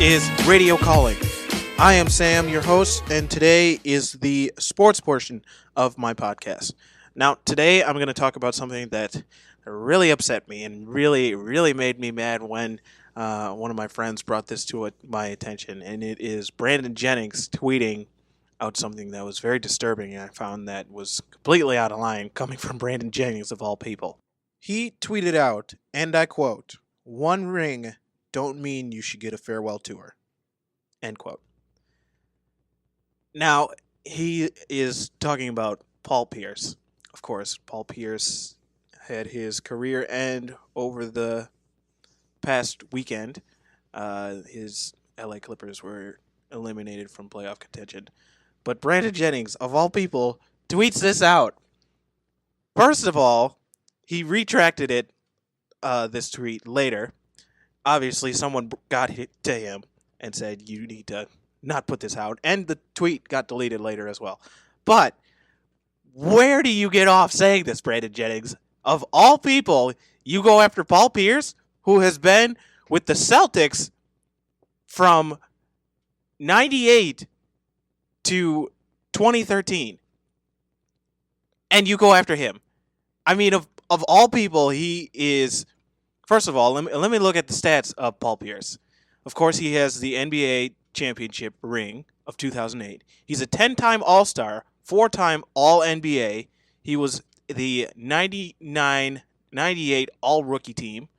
is Radio Calling. I am Sam, your host, and today is the sports portion of my podcast. Now, today I'm going to talk about something that really upset me and really made me mad when one of my friends brought this to my attention, and it is Brandon Jennings tweeting out something that was very disturbing, and I found that was completely out of line coming from Brandon Jennings, of all people. He tweeted out, and I quote, "One ring don't mean you should get a farewell tour." End quote. Now, he is talking about Paul Pierce. Of course, Paul Pierce had his career end over the past weekend. His LA Clippers were eliminated from playoff contention. But Brandon Jennings, of all people, tweets this out. First of all, he retracted it, this tweet later. Obviously, someone got to him and said, you need to not put this out. And the tweet got deleted later as well. But where do you get off saying this, Brandon Jennings? Of all people, you go after Paul Pierce, who has been with the Celtics from 98 to 2013. And you go after him. I mean, of all people, he is... First of all, let me look at the stats of Paul Pierce. Of course, he has the NBA championship ring of 2008. He's a 10-time All-Star, 4-time All-NBA. He was the 99-98 All-Rookie team.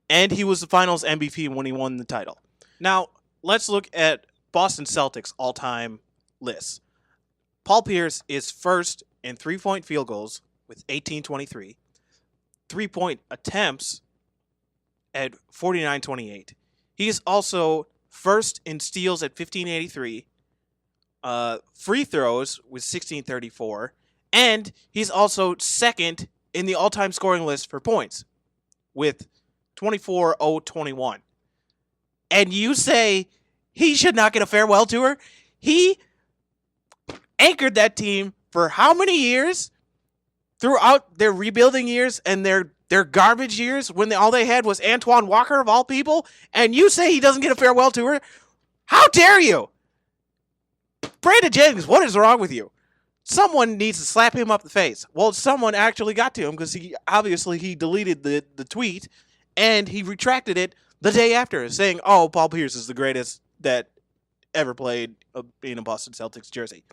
And he was the Finals MVP when he won the title. Now, let's look at Boston Celtics all-time lists. Paul Pierce is first in three-point field goals with 18-23. Three-point attempts at 49-28. He is also first in steals at 1583, free throws with 1634, and he's also second in the all-time scoring list for points with 24-0-21. And you say he should not get a farewell tour? He anchored that team for how many years? Throughout their rebuilding years and their garbage years when all they had was Antoine Walker, of all people, and you say he doesn't get a farewell tour? How dare you? Brandon Jennings, what is wrong with you? Someone needs to slap him up the face. Well, someone actually got to him because he deleted the tweet and he retracted it the day after, saying, "Oh, Paul Pierce is the greatest that ever played in a Boston Celtics jersey.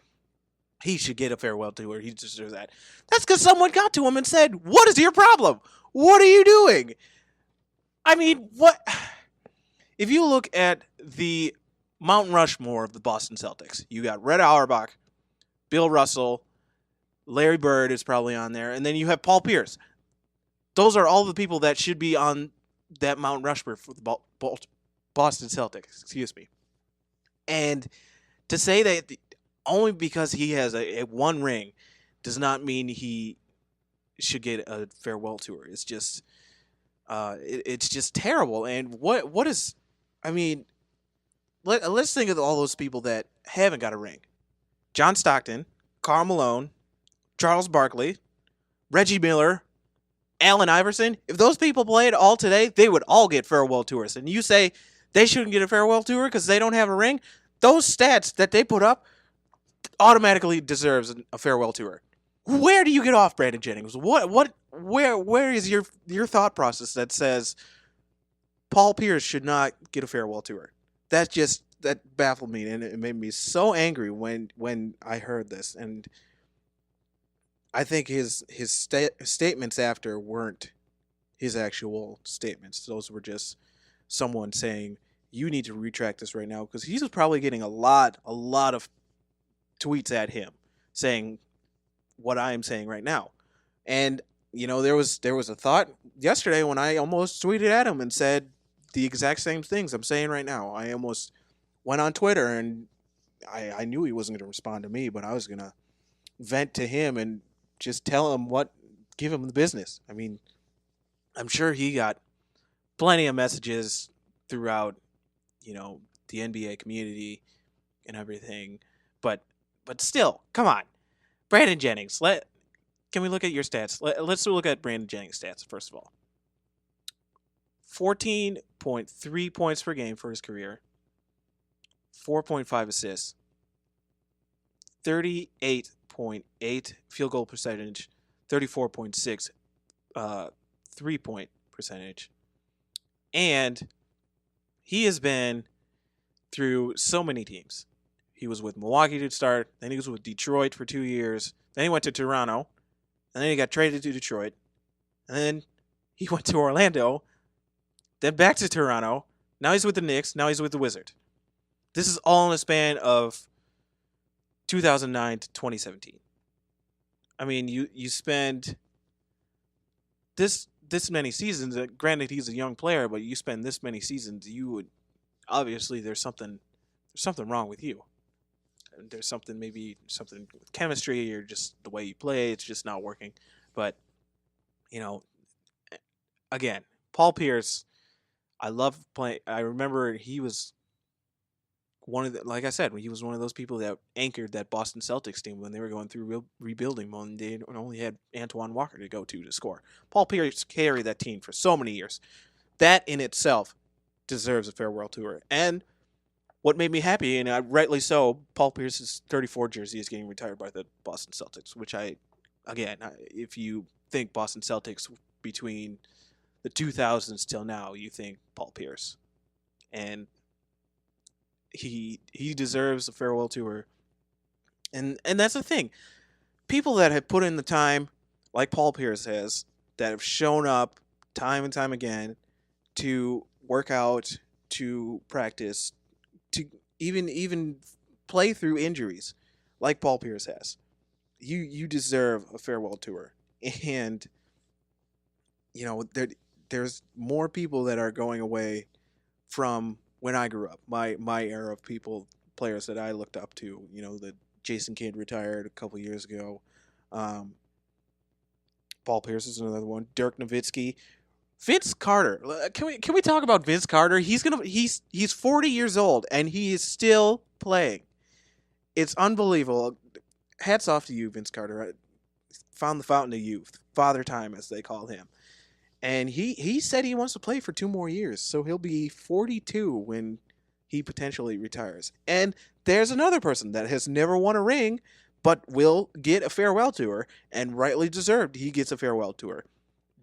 He should get a farewell tour. He deserves that." That's because someone got to him and said, "What is your problem? What are you doing?" I mean, what? If you look at the Mount Rushmore of the Boston Celtics, you got Red Auerbach, Bill Russell, Larry Bird is probably on there, and then you have Paul Pierce. Those are all the people that should be on that Mount Rushmore for the Boston Celtics. Excuse me. And to say that only because he has a one ring does not mean he should get a farewell tour. It's just it's just terrible. And what is, I mean, let's think of all those people that haven't got a ring. John Stockton, Karl Malone, Charles Barkley, Reggie Miller, Allen Iverson. If those people played all today, they would all get farewell tours. And you say they shouldn't get a farewell tour because they don't have a ring? Those stats that they put up automatically deserves a farewell tour. Where do you get off, Brandon Jennings? Where is your thought process that says Paul Pierce should not get a farewell tour? That baffled me, and it made me so angry when I heard this. And I think his statements after weren't his actual statements. Those were just someone saying, "You need to retract this right now," because he was probably getting a lot of tweets at him saying what I am saying right now. And there was a thought yesterday when I almost tweeted at him and said the exact same things I'm saying right now. I almost went on Twitter, and I knew he wasn't going to respond to me, but I was going to vent to him and just tell him give him the business. I mean, I'm sure he got plenty of messages throughout, the NBA community and everything, but still, come on. Brandon Jennings, can we look at your stats? Let's look at Brandon Jennings' stats, first of all. 14.3 points per game for his career, 4.5 assists, 38.8 field goal percentage, 34.6 3-point percentage. And he has been through so many teams. He was with Milwaukee to start, then he was with Detroit for 2 years, then he went to Toronto, and then he got traded to Detroit, and then he went to Orlando, then back to Toronto. Now he's with the Knicks, now he's with the Wizards. This is all in a span of 2009 to 2017. I mean, you spend this many seasons. Granted, he's a young player, but you spend this many seasons, you would obviously there's something wrong with you. There's something with chemistry or just the way you play. It's just not working. But you know, again, Paul Pierce. I love playing. I remember he was like I said, he was one of those people that anchored that Boston Celtics team when they were going through rebuilding mode, and they only had Antoine Walker to go to score. Paul Pierce carried that team for so many years. That in itself deserves a farewell tour. And what made me happy, and rightly so, Paul Pierce's 34 jersey is getting retired by the Boston Celtics, which if you think Boston Celtics between the 2000s till now, you think Paul Pierce. And he deserves a farewell tour. And that's the thing. People that have put in the time, like Paul Pierce has, that have shown up time and time again to work out, to practice, to even play through injuries, like Paul Pierce has. You deserve a farewell tour. And there's more people that are going away from when I grew up, my era of players that I looked up to. The Jason Kidd retired a couple years ago. Paul Pierce is another one. Dirk Nowitzki, Vince Carter. Can we talk about Vince Carter? He's 40 years old and he is still playing. It's unbelievable. Hats off to you, Vince Carter. I found the fountain of youth, Father Time as they call him. And he said he wants to play for 2 more years, so he'll be 42 when he potentially retires. And there's another person that has never won a ring, but will get a farewell tour, and rightly deserved he gets a farewell tour.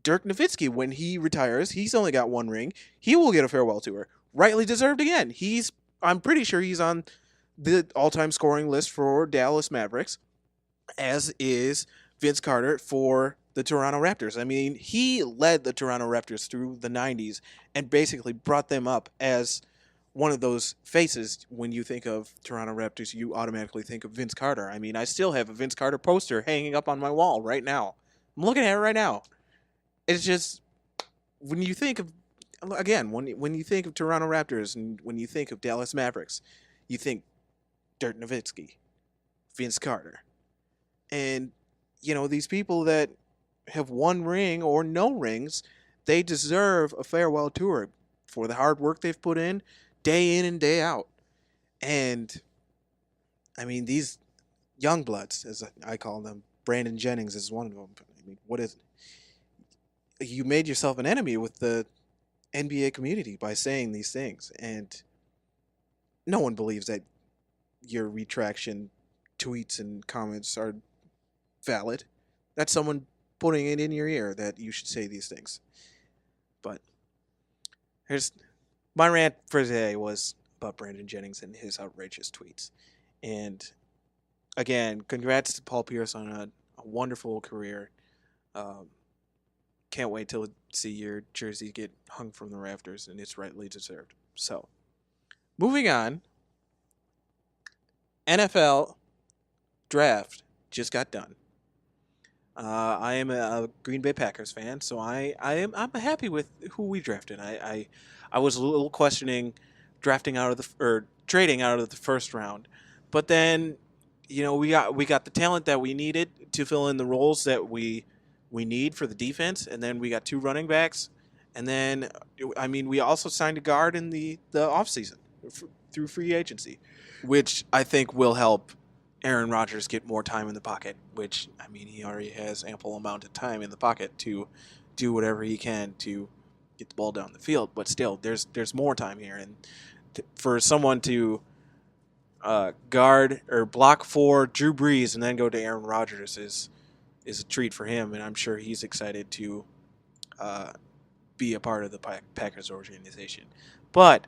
Dirk Nowitzki, when he retires, he's only got 1 ring. He will get a farewell tour. Rightly deserved again. I'm pretty sure he's on the all-time scoring list for Dallas Mavericks, as is Vince Carter for the Toronto Raptors. I mean, he led the Toronto Raptors through the 90s and basically brought them up as one of those faces. When you think of Toronto Raptors, you automatically think of Vince Carter. I mean, I still have a Vince Carter poster hanging up on my wall right now. I'm looking at it right now. It's just, when you think of, again, when you think of Toronto Raptors and when you think of Dallas Mavericks, you think Dirk Nowitzki, Vince Carter. And, these people that have 1 ring or no rings, they deserve a farewell tour for the hard work they've put in and day out. And I mean, these young bloods, as I call them, Brandon Jennings is one of them. I mean, you made yourself an enemy with the NBA community by saying these things, and no one believes that your retraction tweets and comments are valid. That's someone putting it in your ear that you should say these things. But here's my rant for today was about Brandon Jennings and his outrageous tweets. And again, congrats to Paul Pierce on a wonderful career. Can't wait to see your jersey get hung from the rafters, and it's rightly deserved. So, moving on, NFL draft just got done. I am a Green Bay Packers fan, so I'm happy with who we drafted. I was a little questioning trading out of the first round, but then we got the talent that we needed to fill in the roles that we need for the defense, and then we got 2 running backs, and then we also signed a guard in the offseason through free agency, which I think will help Aaron Rodgers get more time in the pocket, which, he already has ample amount of time in the pocket to do whatever he can to get the ball down the field. But still, there's more time here. And for someone to guard or block for Drew Brees and then go to Aaron Rodgers is a treat for him, and I'm sure he's excited to uh, be a part of the Packers organization. But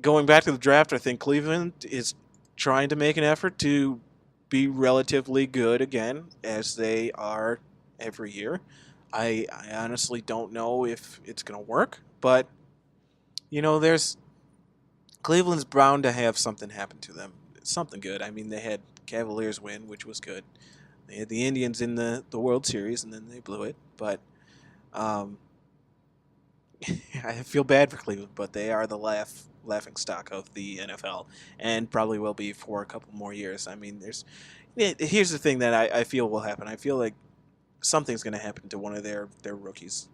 going back to the draft, I think Cleveland is trying to make an effort to be relatively good again, as they are every year. I honestly don't know if it's going to work, but there's Cleveland's bound to have something happen to them. Something good. I mean, they had Cavaliers win, which was good. They had the Indians in the World Series, and then they blew it. But um, I feel bad for Cleveland, but they are the laughing stock of the NFL, and probably will be for a couple more years. I mean, here's the thing that I feel will happen. I feel like something's going to happen to one of their rookies,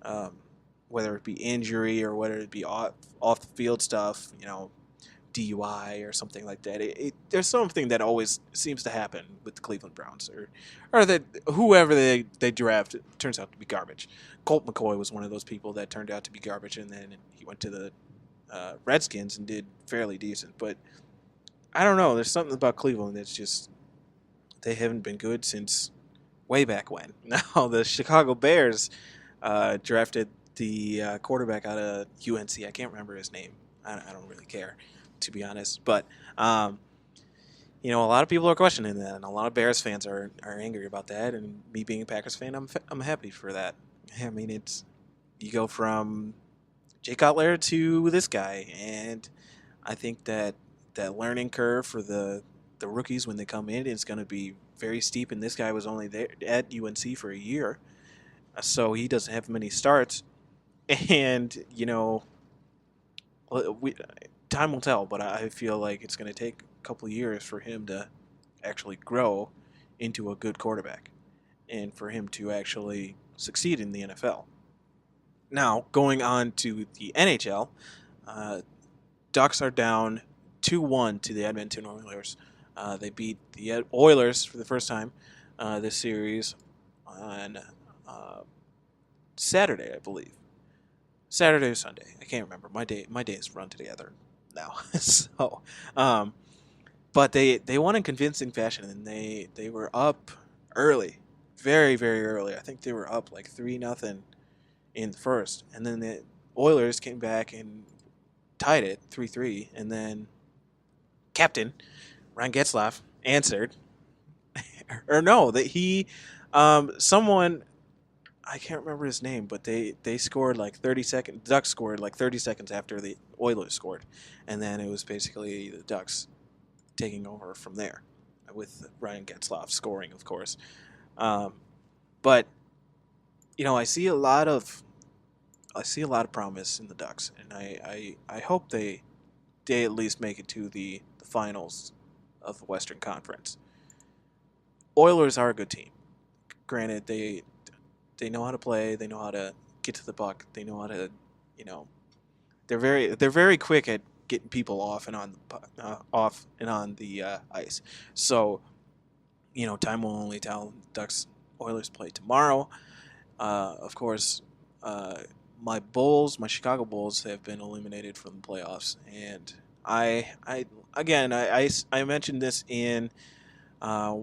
um, whether it be injury or whether it be off the field stuff. DUI or something like that. There's something that always seems to happen with the Cleveland Browns, or that whoever they draft turns out to be garbage. Colt McCoy was one of those people that turned out to be garbage, and then he went to the Redskins and did fairly decent. But I don't know. There's something about Cleveland that's just they haven't been good since way back when. Now the Chicago Bears drafted the quarterback out of UNC. I can't remember his name. I don't really care, to be honest. But um, a lot of people are questioning that, and a lot of Bears fans are angry about that. And me being a Packers fan, I'm happy for that. I mean, it's you go from Jay Cutler to this guy, and I think that learning curve for the rookies when they come in is going to be very steep. And this guy was only there at UNC for a year, so he doesn't have many starts. And we time will tell, but I feel like it's going to take a couple of years for him to actually grow into a good quarterback and for him to actually succeed in the NFL. Now, going on to the NHL, uh, Ducks are down 2-1 to the Edmonton Oilers. They beat the Oilers for the first time this series on Saturday, I believe. Saturday or Sunday. I can't remember. My days run together now. so, um, but they won in convincing fashion, and they were up early, very very early. I think they were up like 3-0 in the first, and then the Oilers came back and tied it 3-3, and then captain Ryan Getzlaff answered, or no, that someone I can't remember his name, but they scored like 30 seconds. The Ducks scored like 30 seconds after the Oilers scored, and then it was basically the Ducks taking over from there, with Ryan Getzlaff scoring, of course. Um, but I see a lot of promise in the Ducks, and I hope they at least make it to the finals of the Western Conference. Oilers are a good team. Granted, they know how to play. They know how to get to the puck. They know how to, you know, they're very quick at getting people off and on the ice. So time will only tell. Ducks Oilers play tomorrow. Of course, my Chicago Bulls have been eliminated from the playoffs, and I again I mentioned this in uh,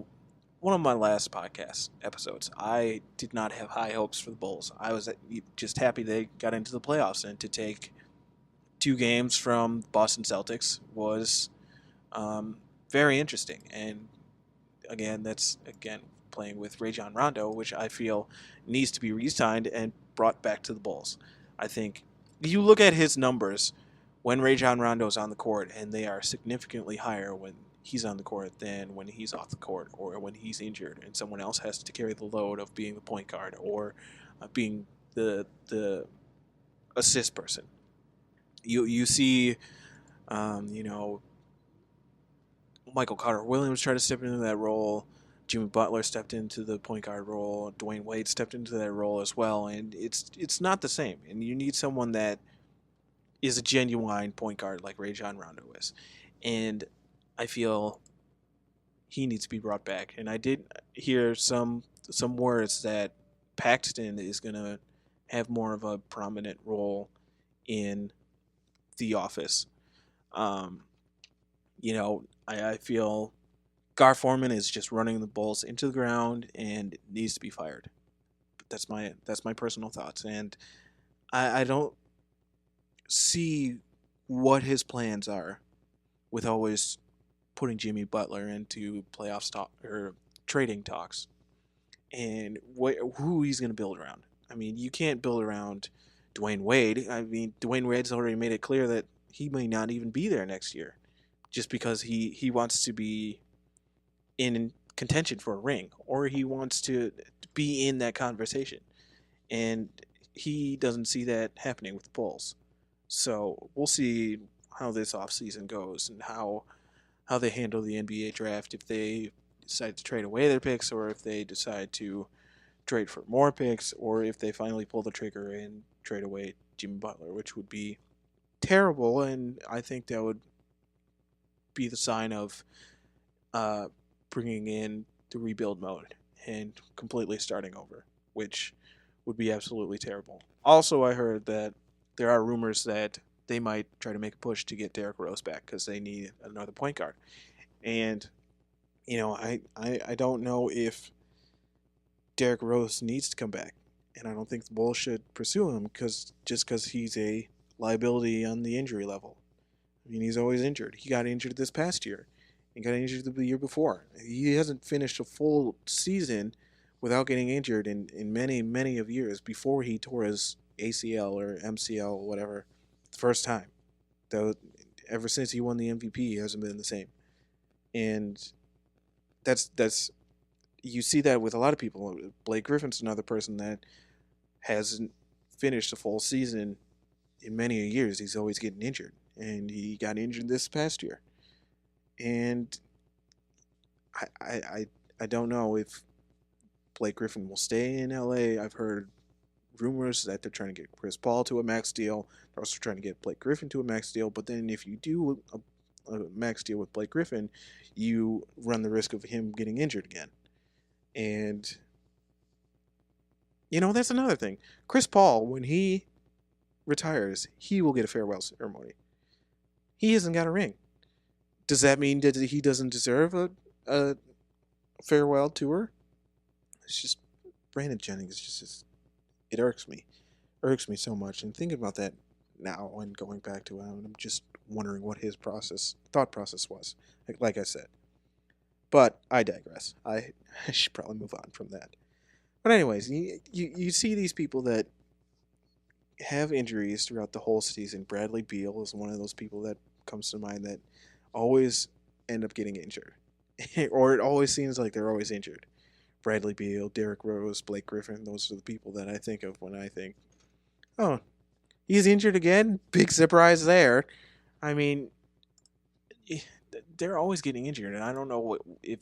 one of my last podcast episodes. I did not have high hopes for the Bulls. I was just happy they got into the playoffs, and to take 2 games from Boston Celtics was very interesting. And again, that's playing with Rajon Rondo, which I feel needs to be re-signed and brought back to the Bulls. I think you look at his numbers when Rajon Rondo is on the court, and they are significantly higher when he's on the court than when he's off the court or when he's injured and someone else has to carry the load of being the point guard or being the assist person. You see, you know, Michael Carter Williams tried to step into that role. Jimmy Butler stepped into the point guard role. Dwayne Wade stepped into that role as well, and it's not the same. And you need someone that is a genuine point guard like Rajon Rondo is, and I feel he needs to be brought back. And I did hear some words that Paxton is going to have more of a prominent role in the office. Um, I feel Gar Forman is just running the Bulls into the ground and needs to be fired. But that's my personal thoughts, and I don't see what his plans are with always putting Jimmy Butler into playoff talk or trading talks, and who he's going to build around. I mean, you can't build around Dwayne Wade. I mean, Dwayne Wade's already made it clear that he may not even be there next year, just because he wants to be in contention for a ring, or he wants to be in that conversation, and he doesn't see that happening with the Bulls. So we'll see how this offseason goes and how they handle the NBA draft, if they decide to trade away their picks or if they decide to trade for more picks, or if they finally pull the trigger and trade away Jimmy Butler, which would be terrible. And I think that would be the sign of uh, bringing in the rebuild mode and completely starting over, which would be absolutely terrible. Also, I heard that there are rumors that they might try to make a push to get Derrick Rose back because they need another point guard. And I don't know if Derrick Rose needs to come back, and I don't think the Bulls should pursue him because he's a liability on the injury level. I mean, he's always injured. He got injured this past year. He got injured the year before. He hasn't finished a full season without getting injured in many, many of years before he tore his ACL or MCL or whatever the first time. Though, ever since he won the MVP, he hasn't been the same. And that's you see that with a lot of people. Blake Griffin's another person that hasn't finished a full season in many years. He's always getting injured, and he got injured this past year. And I don't know if Blake Griffin will stay in LA. I've heard rumors that they're trying to get Chris Paul to a max deal. They're also trying to get Blake Griffin to a max deal. But then if you do a max deal with Blake Griffin, you run the risk of him getting injured again. And that's another thing. Chris Paul, when he retires, he will get a farewell ceremony. He hasn't got a ring. Does that mean that he doesn't deserve a farewell tour? It's just Brandon Jennings. It irks me so much. And thinking about that now and going back to it, I'm just wondering what his thought process was. Like I said, but I digress. I should probably move on from that. But anyways, you see these people that have injuries throughout the whole season. Bradley Beal is one of those people that comes to mind that always end up getting injured. Or it always seems like they're always injured. Bradley Beal, Derrick Rose, Blake Griffin, those are the people that I think of when I think, oh, he's injured again? Big surprise there. I mean, they're always getting injured, and I don't know if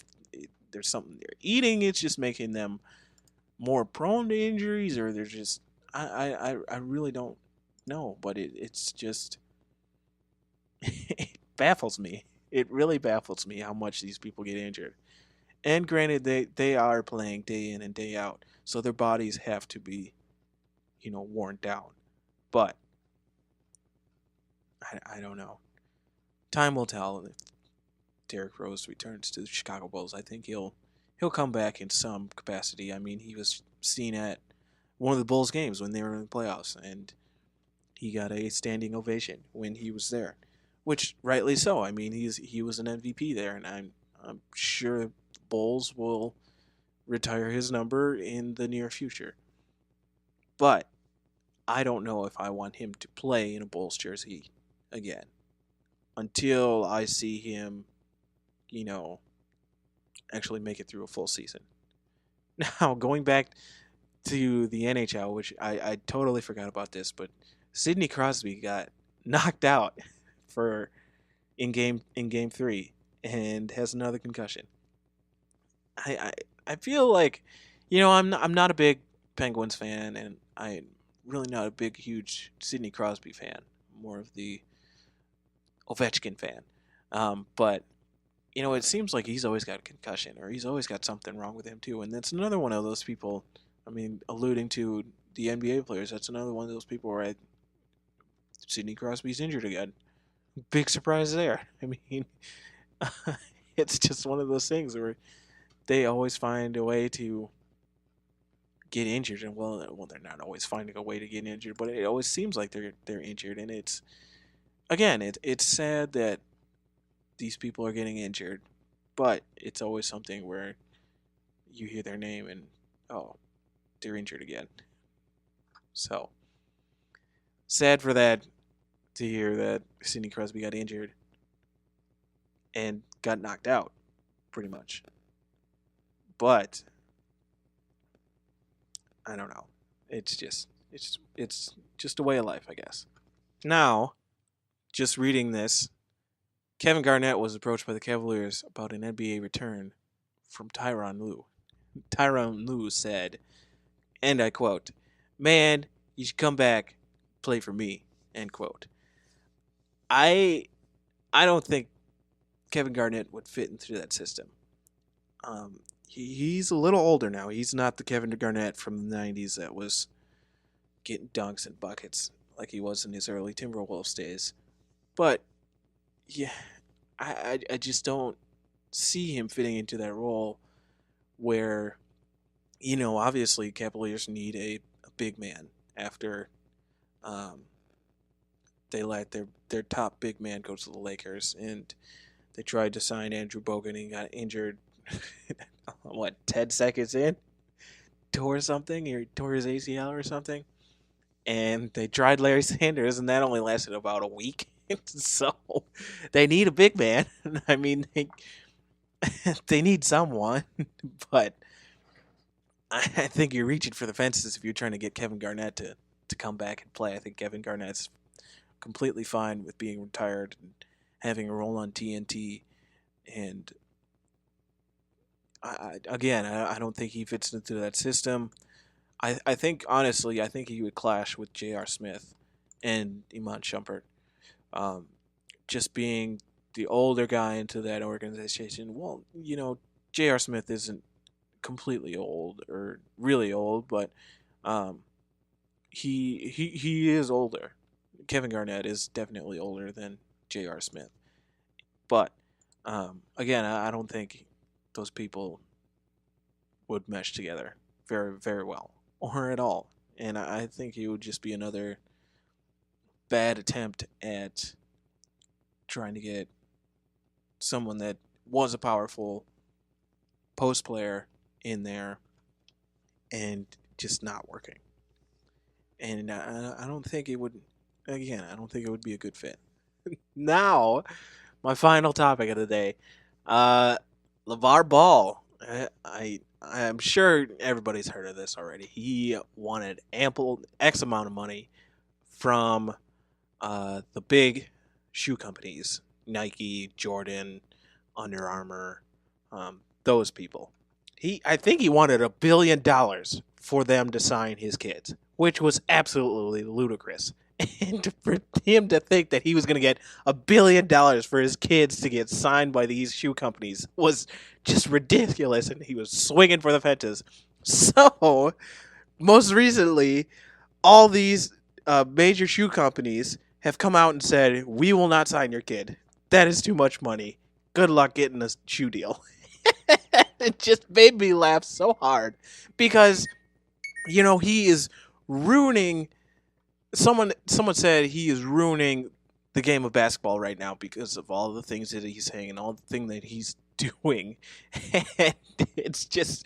there's something they're eating. It's just making them more prone to injuries, or they're just I really don't know, but it's just it baffles me. It really baffles me how much these people get injured. And granted, they are playing day in and day out, so their bodies have to be, worn down. But I don't know. Time will tell if Derrick Rose returns to the Chicago Bulls. I think he'll come back in some capacity. I mean, he was seen at one of the Bulls games when they were in the playoffs, and he got a standing ovation when he was there, which rightly so. I mean, he was an MVP there, and I'm sure the Bulls will retire his number in the near future. But I don't know if I want him to play in a Bulls jersey again until I see him, you know, actually make it through a full season. Now, going back to the NHL, which I totally forgot about this, but Sidney Crosby got knocked out for in game 3 and has another concussion. I feel like, I'm not a big Penguins fan, and I'm really not a big huge Sidney Crosby fan. More of the Ovechkin fan. But it seems like he's always got a concussion, or he's always got something wrong with him too. And that's another one of those people. I mean, alluding to the NBA players, that's another one of those people where Sidney Crosby's injured again. Big surprise there. I mean, It's just one of those things where they always find a way to get injured, and they're not always finding a way to get injured, but it always seems like they're injured, and it's again, it's sad that these people are getting injured, but it's always something where you hear their name and oh, they're injured again. So sad for that to hear that Sidney Crosby got injured and got knocked out, pretty much. But I don't know. It's just a way of life, I guess. Now, just reading this, Kevin Garnett was approached by the Cavaliers about an NBA return from Tyronn Lue. Tyronn Lue said, and I quote, "Man, you should come back, play for me." End quote. I I don't think Kevin Garnett would fit into that system. He's a little older now. He's not the Kevin Garnett from the '90s that was getting dunks and buckets like he was in his early Timberwolves days. But yeah, I just don't see him fitting into that role where, obviously Cavaliers need a big man after um, they let their top big man go to the Lakers, and they tried to sign Andrew Bogut and he got injured. What, 10 seconds in? Tore something? Or tore his ACL or something? And they tried Larry Sanders, and that only lasted about a week. So they need a big man. I mean, they need someone, but I think you're reaching for the fences if you're trying to get Kevin Garnett to come back and play. I think Kevin Garnett's completely fine with being retired and having a role on TNT. And I don't think he fits into that system. I think, honestly, I think he would clash with J.R. Smith and Iman Shumpert. Um, just being the older guy into that organization. Well, J.R. Smith isn't completely old or really old, but um, he is older. Kevin Garnett is definitely older than J.R. Smith. But again, I don't think those people would mesh together very, very well or at all. And I think it would just be another bad attempt at trying to get someone that was a powerful post player in there and just not working. And I don't think it would, again, I don't think it would be a good fit. Now, my final topic of the day, uh, Lavar Ball. I'm sure everybody's heard of this already. He wanted ample X amount of money from the big shoe companies, Nike, Jordan, Under Armour, those people. I think he wanted $1 billion for them to sign his kids, which was absolutely ludicrous. And for him to think that he was going to get $1 billion for his kids to get signed by these shoe companies was just ridiculous, and he was swinging for the fences. So, most recently, all these major shoe companies have come out and said, "We will not sign your kid. That is too much money. Good luck getting a shoe deal." It just made me laugh so hard because, he is ruining. Someone said he is ruining the game of basketball right now because of all the things that he's saying and all the things that he's doing. And it's just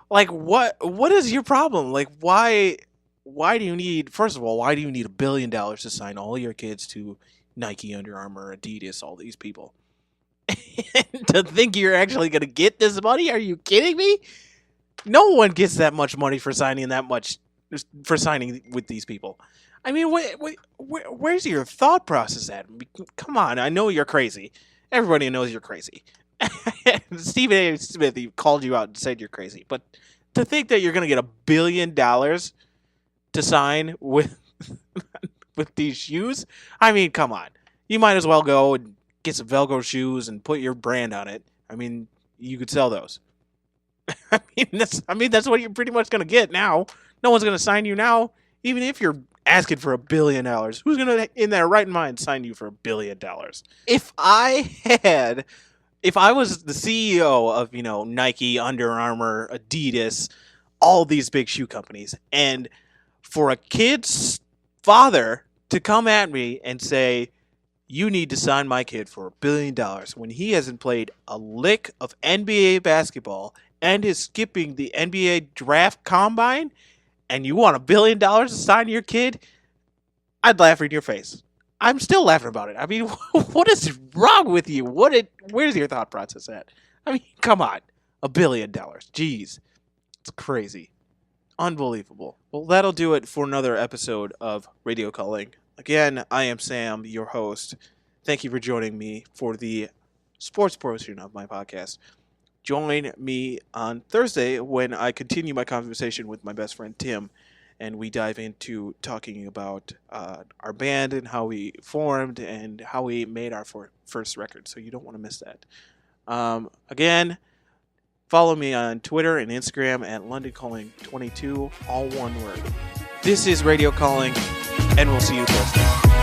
like, what is your problem? Like, why do you need, first of all, why do you need $1 billion to sign all your kids to Nike, Under Armour, Adidas, all these people? And to think you're actually going to get this money? Are you kidding me? No one gets that much money for signing with these people. I mean, where's your thought process at? Come on, I know you're crazy. Everybody knows you're crazy. Stephen A. Smith, he called you out and said you're crazy. But to think that you're going to get $1 billion to sign with with these shoes, I mean, come on. You might as well go and get some Velcro shoes and put your brand on it. I mean, you could sell those. That's what you're pretty much going to get now. No one's going to sign you now, even if you're asking for $1 billion. Who's going to, in their right mind, sign you for $1 billion? If I had If I was the CEO of, Nike, Under Armour, Adidas, all these big shoe companies, and for a kid's father to come at me and say, you need to sign my kid for $1 billion when he hasn't played a lick of NBA basketball and is skipping the NBA draft combine, and you want $1 billion to sign your kid, I'd laugh in your face. I'm still laughing about it. I mean, what is wrong with you? Where's your thought process at? I mean, come on. $1 billion. Jeez. It's crazy. Unbelievable. Well, that'll do it for another episode of Radio Calling. Again, I am Sam, your host. Thank you for joining me for the sports portion of my podcast. Join me on Thursday when I continue my conversation with my best friend Tim, and we dive into talking about our band and how we formed and how we made our first record. So you don't want to miss that. Again, follow me on Twitter and Instagram at LondonCalling22, all one word. This is Radio Calling, and we'll see you Thursday.